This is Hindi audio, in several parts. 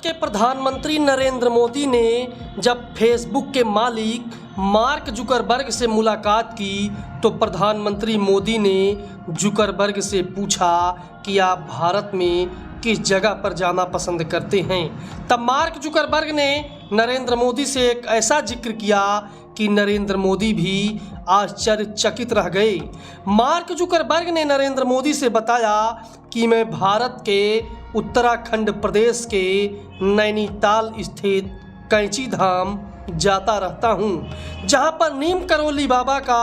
के प्रधानमंत्री नरेंद्र मोदी ने जब फेसबुक के मालिक मार्क जुकरबर्ग से मुलाकात की तो प्रधानमंत्री मोदी ने जुकरबर्ग से पूछा कि आप भारत में किस जगह पर जाना पसंद करते हैं। तब मार्क जुकरबर्ग ने नरेंद्र मोदी से एक ऐसा जिक्र किया कि नरेंद्र मोदी भी आश्चर्यचकित रह गए। मार्क जुकरबर्ग ने नरेंद्र मोदी से बताया कि मैं भारत के उत्तराखंड प्रदेश के नैनीताल स्थित कैंची धाम जाता रहता हूँ, जहाँ पर नीम करोली बाबा का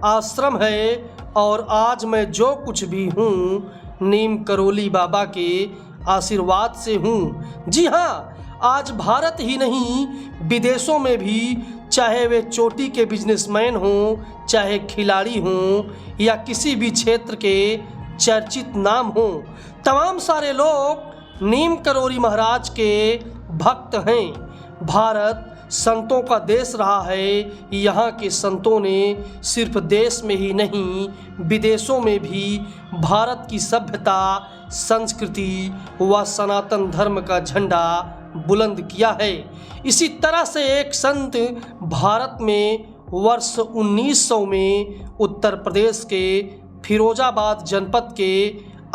आश्रम है और आज मैं जो कुछ भी हूँ नीम करोली बाबा के आशीर्वाद से हूँ। जी हाँ, आज भारत ही नहीं विदेशों में भी, चाहे वे चोटी के बिजनेसमैन हों, चाहे खिलाड़ी हों या किसी भी क्षेत्र के चर्चित नाम हों, तमाम सारे लोग नीम करोली महाराज के भक्त हैं। भारत संतों का देश रहा है। यहाँ के संतों ने सिर्फ देश में ही नहीं विदेशों में भी भारत की सभ्यता, संस्कृति व सनातन धर्म का झंडा बुलंद किया है। इसी तरह से एक संत भारत में वर्ष 1900 में उत्तर प्रदेश के फिरोजाबाद जनपद के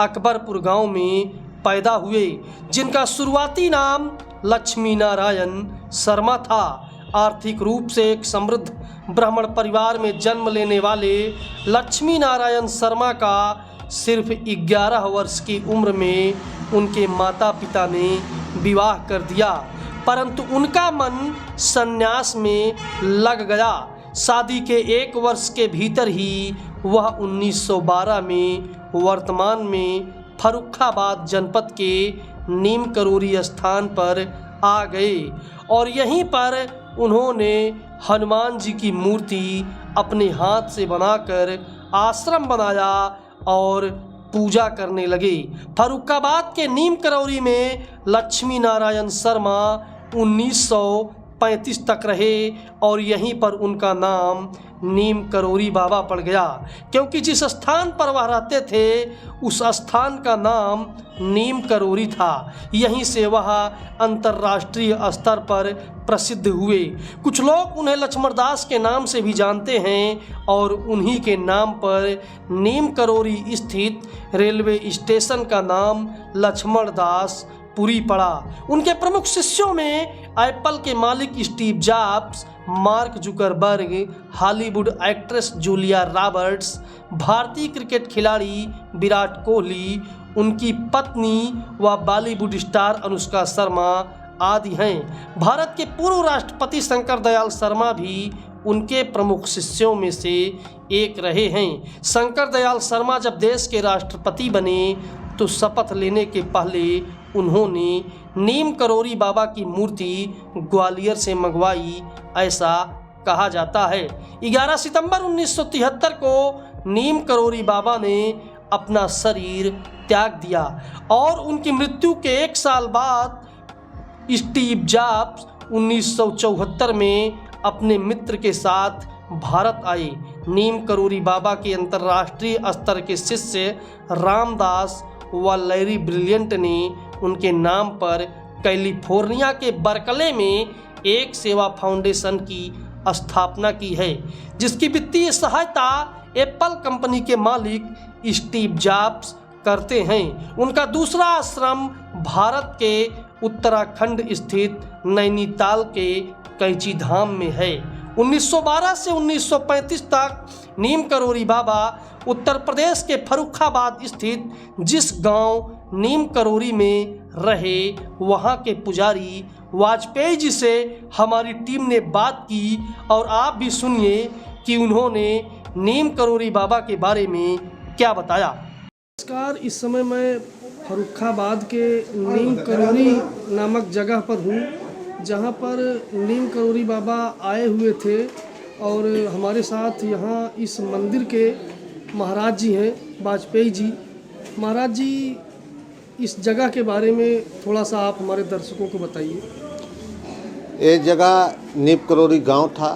अकबरपुर गांव में पैदा हुए, जिनका शुरुआती नाम लक्ष्मी नारायण शर्मा था। आर्थिक रूप से एक समृद्ध ब्राह्मण परिवार में जन्म लेने वाले लक्ष्मी नारायण शर्मा का सिर्फ 11 वर्ष की उम्र में उनके माता पिता ने विवाह कर दिया, परंतु उनका मन संन्यास में लग गया। शादी के 1 वर्ष के भीतर ही वह 1912 में वर्तमान में फर्रुखाबाद जनपद के नीम करोली स्थान पर आ गए और यहीं पर उन्होंने हनुमान जी की मूर्ति अपने हाथ से बनाकर आश्रम बनाया और पूजा करने लगे। फर्रुखाबाद के नीम करोली में लक्ष्मी नारायण शर्मा 1935 तक रहे और यहीं पर उनका नाम नीम करोली बाबा पड़ गया, क्योंकि जिस स्थान पर वह रहते थे उस स्थान का नाम नीम करोली था। यहीं से वह अंतर्राष्ट्रीय स्तर पर प्रसिद्ध हुए। कुछ लोग उन्हें लक्ष्मणदास के नाम से भी जानते हैं और उन्हीं के नाम पर नीम करोली स्थित रेलवे स्टेशन का नाम लक्ष्मणदास पुरी पड़ा। उनके प्रमुख शिष्यों में एप्पल के मालिक Steve jobs, mark Zuckerberg, Hollywood actress Julia Roberts, भारतीय क्रिकेट खिलाड़ी विराट कोहली, उनकी पत्नी व बॉलीवुड स्टार अनुष्का शर्मा आदि हैं। भारत के पूर्व राष्ट्रपति शंकर दयाल शर्मा भी उनके प्रमुख शिष्यों में से एक रहे हैं। शंकर दयाल शर्मा जब देश के राष्ट्रपति बने तो शपथ लेने के पहले उन्होंने नीम करोली बाबा की मूर्ति ग्वालियर से मंगवाई, ऐसा कहा जाता है। 11 सितंबर 1973 को नीम करोली बाबा ने अपना शरीर त्याग दिया और उनकी मृत्यु के 1 साल बाद स्टीव जॉब्स 1974 में अपने मित्र के साथ भारत आए। नीम करोली बाबा के अंतर्राष्ट्रीय स्तर के शिष्य रामदास व लैरी ब्रिलियंट ने उनके नाम पर कैलिफोर्निया के बर्कले में एक सेवा फाउंडेशन की स्थापना की है, जिसकी वित्तीय सहायता एप्पल कंपनी के मालिक स्टीव जॉब्स करते हैं। उनका दूसरा आश्रम भारत के उत्तराखंड स्थित नैनीताल के कैंची धाम में है। 1912 से 1935 तक नीम करोली बाबा उत्तर प्रदेश के फर्रुखाबाद स्थित जिस गांव नीम करोली में रहे, वहां के पुजारी वाजपेयी जी से हमारी टीम ने बात की और आप भी सुनिए कि उन्होंने नीम करोली बाबा के बारे में क्या बताया। नमस्कार, इस समय मैं फर्रुखाबाद के नीम करोली नामक जगह पर हूँ, जहाँ पर नीम करोली बाबा आए हुए थे और हमारे साथ यहाँ इस मंदिर के महाराज जी हैं, वाजपेयी जी। महाराज जी, इस जगह के बारे में थोड़ा सा आप हमारे दर्शकों को बताइए। ये जगह नीम करोली गांव था।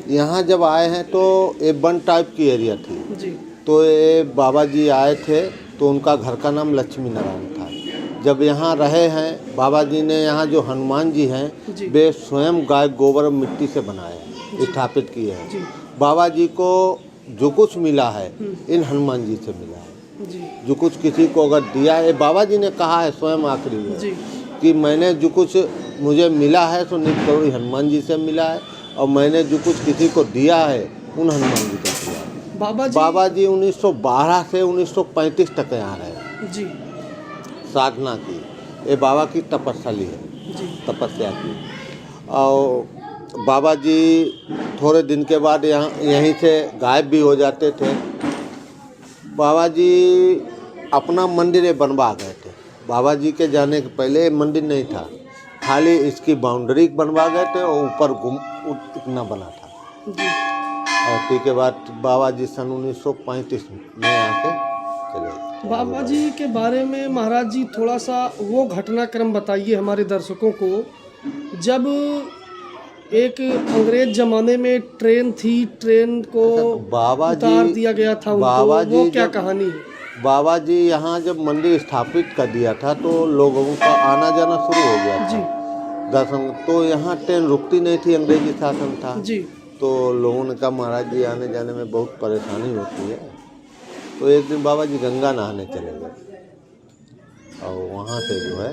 यहाँ जब आए हैं तो ये वन टाइप की एरिया थी जी। तो ये बाबा जी आए थे तो उनका घर का नाम लक्ष्मी नारायण था। जब यहाँ रहे हैं बाबा जी ने, यहाँ जो हनुमान जी हैं जी। वे स्वयं गाय गोबर और मिट्टी से बनाए हैं, स्थापित किए हैं। जी बाबा जी को जो कुछ मिला है इन हनुमान जी से मिला है। जी जो कुछ किसी को अगर दिया है, बाबा जी ने कहा है स्वयं आखिरी में जी कि मैंने जो कुछ मुझे मिला है सो नीम करोड़ी हनुमान जी से मिला है, और मैंने जो कुछ किसी को दिया है उन हनुमान जी से दिया है। बाबा जी 1912 से 1935 तक यहाँ रहे, जी साधना की। ये बाबा की तपस्या है, जी तपस्या की। और बाबा जी थोड़े दिन के बाद यहीं से गायब भी हो जाते थे। बाबा जी अपना मंदिर बनवा गए थे। बाबा जी के जाने के पहले मंदिर नहीं था, खाली इसकी बाउंड्री बनवा गए थे और ऊपर इतना बना था। जी और उसके बाद बाबा जी सन 1935 में यहाँ से चले गए। बाबा जी के बारे में महाराज जी थोड़ा सा वो घटनाक्रम बताइए हमारे दर्शकों को, जब एक अंग्रेज जमाने में ट्रेन थी, ट्रेन को बाबा जी उतार दिया गया था उनको, बाबा जी वो क्या जब- कहानी है? बाबा जी यहाँ जब मंदिर स्थापित कर दिया था तो लोगों का आना जाना शुरू हो गया जी था दर्शन। तो यहाँ ट्रेन रुकती नहीं थी, अंग्रेजी शासन था। जी तो लोगों ने कहा महाराज जी आने जाने में बहुत परेशानी होती है। तो एक दिन बाबा जी गंगा नहाने चले गए और वहाँ से जो है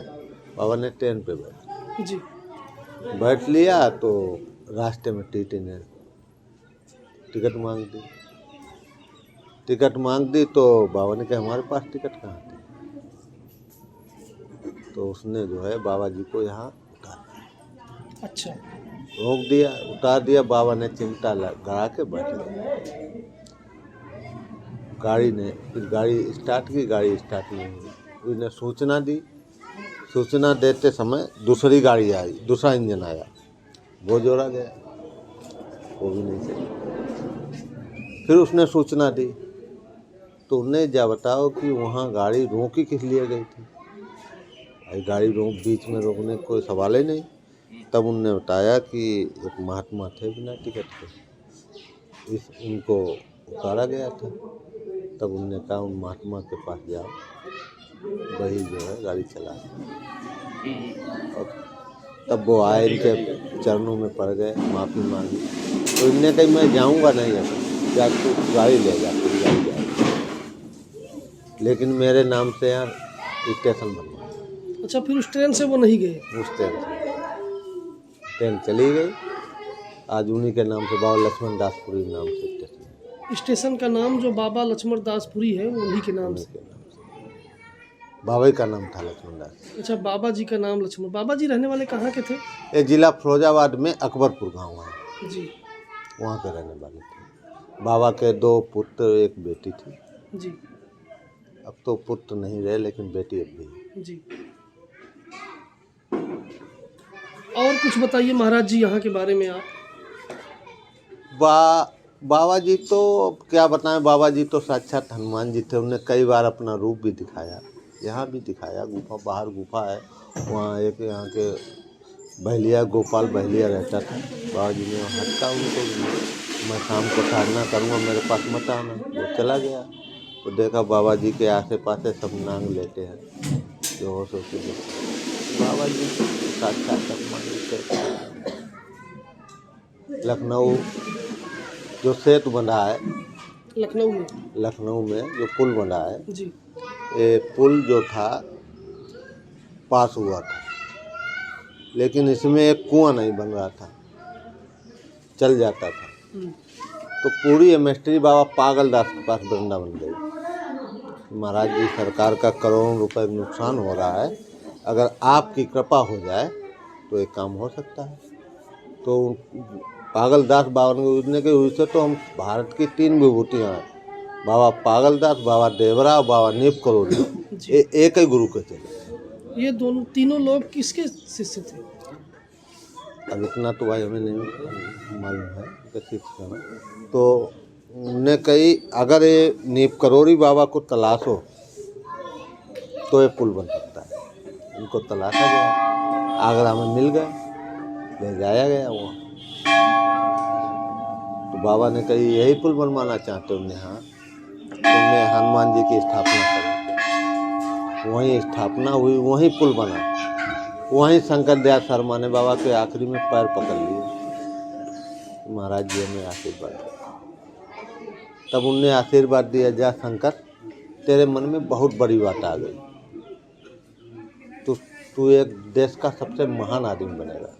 बाबा ने ट्रेन पे जी बैठ लिया। तो रास्ते में टीटी ने टिकट मांग दी। टिकट मांग दी तो बाबा ने कहा हमारे पास टिकट कहाँ थी। तो उसने जो है बाबा जी को यहाँ उतार दिया, अच्छा रोक दिया, उतार दिया। बाबा ने चिमटा लगा के बैठ गए। गाड़ी ने फिर गाड़ी स्टार्ट की, गाड़ी स्टार्ट नहीं हुई। उसने सूचना दी। सूचना देते समय दूसरी गाड़ी आई, दूसरा इंजन आया, वो जोड़ा गया, वो भी नहीं चली। फिर उसने सूचना दी तो उन्हें जा बताओ कि वहाँ गाड़ी रोकी किस लिए गई थी। भाई गाड़ी बीच में रोकने का कोई सवाल ही नहीं। तब उनने बताया कि एक महात्मा थे बिना टिकट के, उनको उतारा गया था। तब उनने कहा उन महात्मा के पास जाओ, वही जो है गाड़ी चला। और तब वो आए, इनके चरणों में पड़ गए, माफ़ी मांगी। तो इनने कही मैं जाऊंगा नहीं, अब या तो गाड़ी ले जा, गाड़ी जा, लेकिन मेरे नाम से यहाँ स्टेशन बनवा। अच्छा, फिर उस ट्रेन से वो नहीं गए? उस ट्रेन चली गई। आज उन्हीं के नाम से बाबा लक्ष्मण दासपुरी नाम से स्टेशन। स्टेशन का नाम जो बाबा लक्ष्मण दासपुरी है उन्हीं के नाम से? बाबा का नाम था लक्ष्मण दास। अच्छा, बाबा जी का नाम लक्ष्मण। बाबा जी रहने वाले कहाँ के थे? ये जिला फिरोजाबाद में अकबरपुर गांव है, जी वहाँ के रहने वाले थे। बाबा के 2 पुत्र, एक बेटी थी। जी अब तो पुत्र नहीं रहे, लेकिन बेटी अब भी है। जी। और कुछ बताइए महाराज जी यहाँ के बारे में आप। बाबा जी तो अब क्या बताएं, बाबा जी तो साक्षात हनुमान जी थे। उन्होंने कई बार अपना रूप भी दिखाया, यहाँ भी दिखाया। गुफा, बाहर गुफा है, वहाँ एक यहाँ के बहलिया, गोपाल बहलिया रहता था। बाबा जी ने हटका उनको, मैं शाम को साधना करूँगा, मेरे पास मत आना। वो चला गया तो देखा बाबा जी के आसे पासे सब नांग लेते हैं, जो हो सोचे बाबा जी साक्षात हनुमान जी थे। लखनऊ जो सेतु बंधा है, लखनऊ में जो पुल बना है जी, ये पुल जो था पास हुआ था, लेकिन इसमें एक कुआं नहीं बन रहा था, चल जाता था। तो पूरी एमएसट्री बाबा पागल दास के पास वृंदावन गई। महाराज जी, सरकार का करोड़ों रुपए नुकसान हो रहा है, अगर आपकी कृपा हो जाए तो एक काम हो सकता है। तो पागल दास बाबा ने पूछने के उससे तो हम भारत की 3 विभूतियाँ हैं, बाबा पागल दास, बाबा देवरा और बाबा नीप करोड़ी, एक ही गुरु के चले। ये तीनों लोग किसके शिष्य थे? अब इतना तो भाई हमें नहीं मालूम है कैसे करना। तो उन्होंने कही अगर ये नीप करोड़ी बाबा को तलाशो तो ये पुल बन सकता है। इनको तलाशा गया, आगरा में मिल गए, ले जाया गया वहाँ। तो बाबा ने कही यही पुल बनवाना चाहते हो? हाँ, तुमने हनुमान जी की स्थापना करी। वहीं स्थापना हुई, वहीं पुल बना, वहीं शंकर दयाल शर्मा ने बाबा के आखिरी में पैर पकड़ लिए, महाराज जी हमें आशीर्वाद दिया। तब उनने आशीर्वाद दिया, जा शंकर तेरे मन में बहुत बड़ी बात आ गई, तू एक देश का सबसे महान आदमी बनेगा।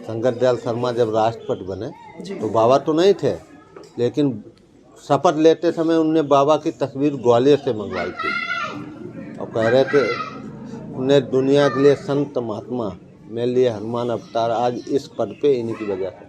शंकर दयाल शर्मा जब राष्ट्रपति बने तो बाबा तो नहीं थे, लेकिन शपथ लेते समय उनने बाबा की तस्वीर ग्वालियर से मंगवाई थी और कह रहे थे उन्हें दुनिया के लिए संत महात्मा, मेरे लिए हनुमान अवतार, आज इस पद पे इन्हीं की वजह से।